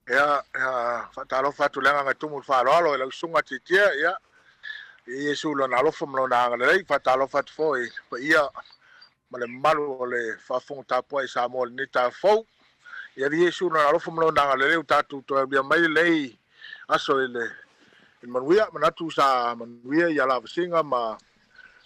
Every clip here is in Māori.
Fatalo fatulenga nga tumu falo la sunga titia ya Yesu lo na lo fom lo na le fatalo fat foi pa ia male malu le fa fong ta po sa mo ni ta fo ya Yesu lo na lo fom lo na le ta tu to bia mai le aso le manuia manatu sa manuia ya la singa ma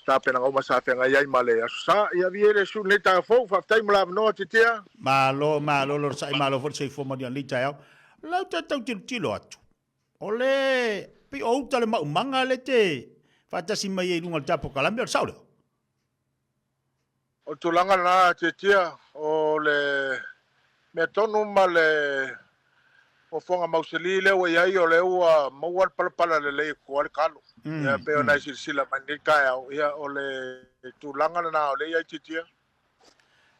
ta pena ngoma sa fenga ya male sa ya Yesu ni ta fo fa tai mala no titia malo lo sai malo for sei fo mo di li tau la ta tau tilo atu ole pi o tale ma manga le te fata si mai lunga tapo kalambia saulo o tulanga na titia o le me tonu male o fonga mauseli le wa ia o le wa mawal pala le ko al kalo ya pe ona sila mandika ya o le tulanga na o le ia titia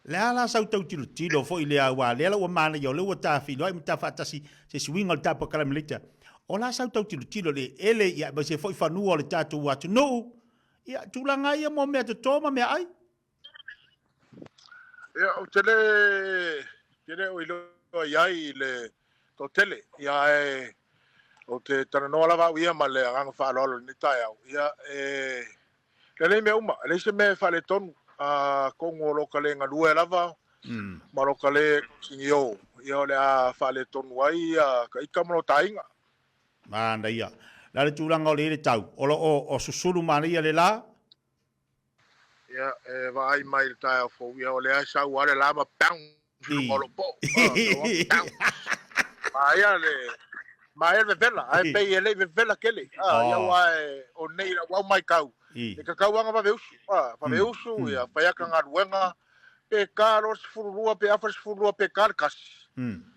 le ala sau tau tilo fo ile wa le ala wa mana yo le wa ta fi lo ta fata si se swing al tapo kalamita o la sau tau tilo le ele ya ba se foi fanu o le tatu wa no ya tulanga ia mo me to toma me ai ya o tele o ilo ya le to tele ya o te tana no la va ia ma le anga fa lo ni ta ya le me uma le se me fa le ton a kongo lo kale nga due lava ma lo kale singio ya le a fa le ton wai ka ikamlo tainga manda ia la le tulanga o le tau o susulu maria le la ya vai mai ta fo ya o le sa wa le la ma pang mo lo po ma e vela ai pe ele vela kele ya wa o nei wa mai kau e ka kau anga pa veusu ya pa ya kanga ruenga pe karos furua pe afas furua pe karkas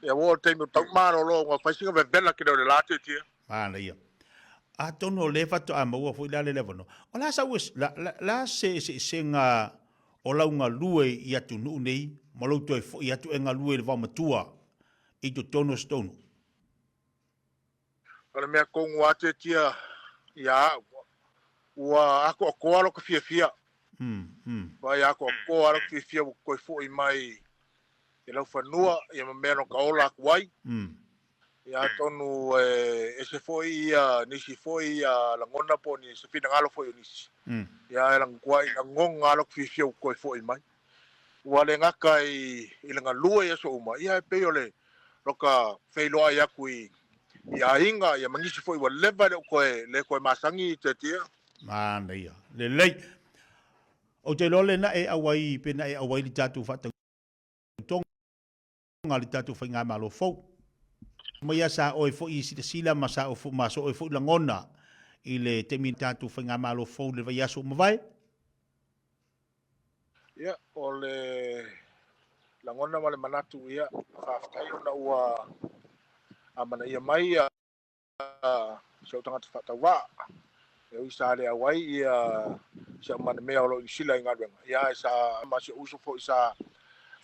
ya wo te mo tau maro lo nga fa singa vela kele le late tia manda ia a tono le fatu a mo fo la le levono o la sa wis la se nga o la nga lue ia tu nu nei mo lo to fo ia tu nga lue le va matua i to tono stone ala me ko ngwate tia ya wa ako ko alo ko fia vai ako ko alo ko fia ko fo i mai e lo fanua ia me no ka ola kwai ya tonu ese foi nisi foi la ngona po ni se fina ngalo foi nisi ya la kwai la ngonga alo ko fia ko fo i mai wa le ngaka i le ngalua ya so uma ya pe ole loka feilo ya kui ya inga ya mangisi foi wa leva le ko masangi te tia manda ia le lei o te lole na e awai pe na e awai li tatu fata tonga li tatu fa ngama lo fo mai asa o fo i sila masa o fo maso o fo la ngona i le temi tatu fa ngama lo fo le vai aso mavai ya o le la ngona male manatu ia fa tai ona ua amana ia mai so tanga te fata wa e isa le awai ia sa mana me o sila inga denga ya sa ma se uso fo isa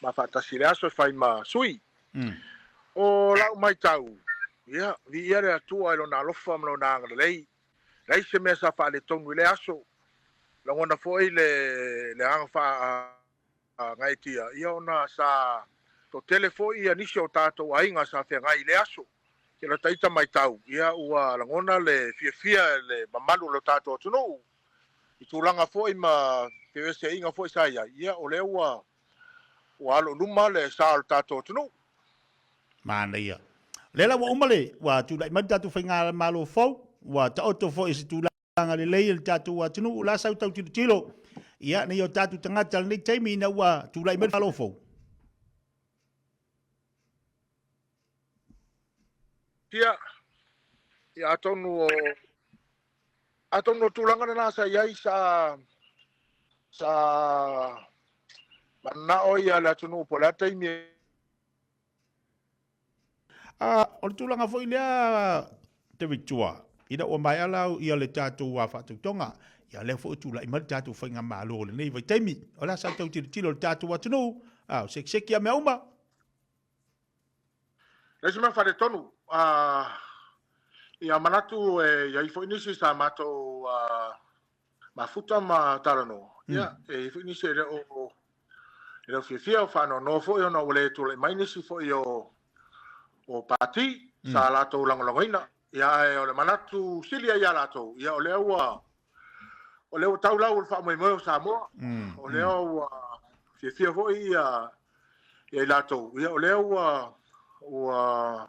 ma fata sila so fai ma sui o la mai tau ya vi ia le tu ai lo na lo fam lo na lei se me sa fa le tonu le aso la ngona fo le anga fa ngai tia ia ona sa to telefo ia nisi o tato ainga sa fe ngai le aso ke la taita mai tau ia ua la ngona le fia le mamalu lo tato tunu i tulanga fo i ma te se inga fo sa ia o le ua lo luma le sa o tato tunu mana ia lela wa umale wa tu lai mata tu finga malo fo wa ta auto fo is tu langa le le tatu wa tunu la sa tau tilo ia ne yo tatu tangata ni taimi na wa tu lai malo fo ia atonu tulanga na sa ia sa mana o ia la tunu po la taimi o tulanga fo ile te vitua ida o mai ala ia le tatu wa fatu tonga ia le fo tu lai mal tatu fa nga malo le nei vai taimi ola sa tau tilo tatu wa tunu se kia me uma le sema fa de tonu ia manatu ia ifo inisi sa mato mafuta ma tarano ia ifo inisi le fia fa no fo yo no le tu le mai nisi fo yo o pati sa latou lagolagoina ia e o le manatu sili ai a latou ia o lea ua taulau o le fa'amoemoe o Samoa o lea ua fiafia fo'i ia i latou ia o lea ua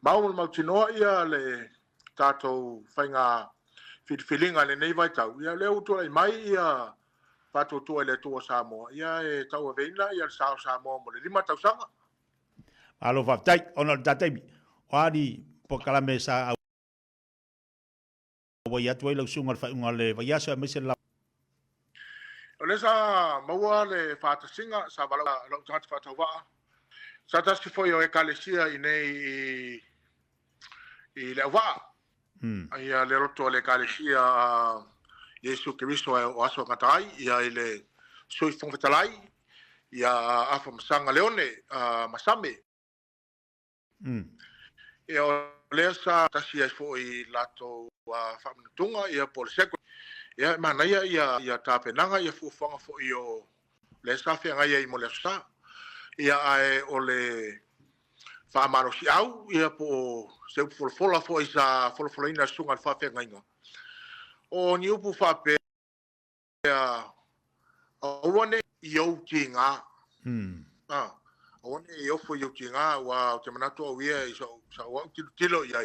mau le mautinoa ia le tatou whainga whiliwhilinga lenei vai tau ia o lea utua i mai ia fatuatua i le tua Samoa ia e tau a veina ia le sao Samoa mo le 5 tausanga alo fatai ona tatai o ali po kalame sa wa ya tu le sunga fa unga le va ya sa me se la o le sa maua le fatasinga sa vala lo tata fatawa sa taski foi o ekalesia i nei i le wa ia le roto le ekalesia Yesu Kristo o aso katai ia ile sui fongatalai ia afa masanga leone masame ia le sa tasi ai foi lato famnutunga ia por seco ia mana ia tapenanga ia fufanga foi o le sa fenga ia i mo le sa ia ai o le fa maro si au ia po se fola foi sa fola ina sunga fa fenga inga o ni upu fa pe o one yo tinga o one yo fo yo tinga wa te manato o ia so wa tilo ia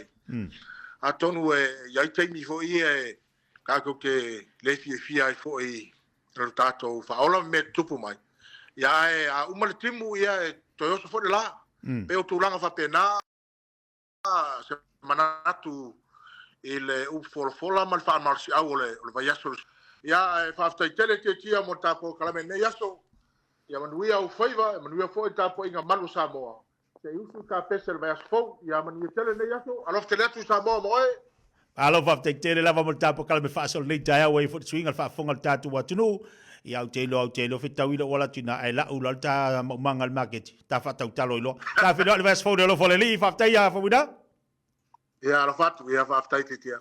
a tonu e ia te mi fo ia ka ko ke le fia fo i tato fa ola me tupu mai ia e a uma le timu ia e to yo fo de la pe o tulanga fa pena se manatu ile u fola mal fa mal si awole o va yaso ya fa sta tele ke tia mo tapo kala me yaso ya manuia u faiva manuia fo tapo inga malu Samoa se usu ka pesel va yaso ya manuia tele ne yaso alof tele tu Samoa mo e alo fa tele lava mo tapo kala me fa so le tai away fo swing fa fonga tatu wa tunu ya o telo fe tawila wala tina ai la ula ta mangal market ta fa talo lo ta fe le vas fo de lo fo le li fa tai ya fo wida ia la fatu ia fa aftai titia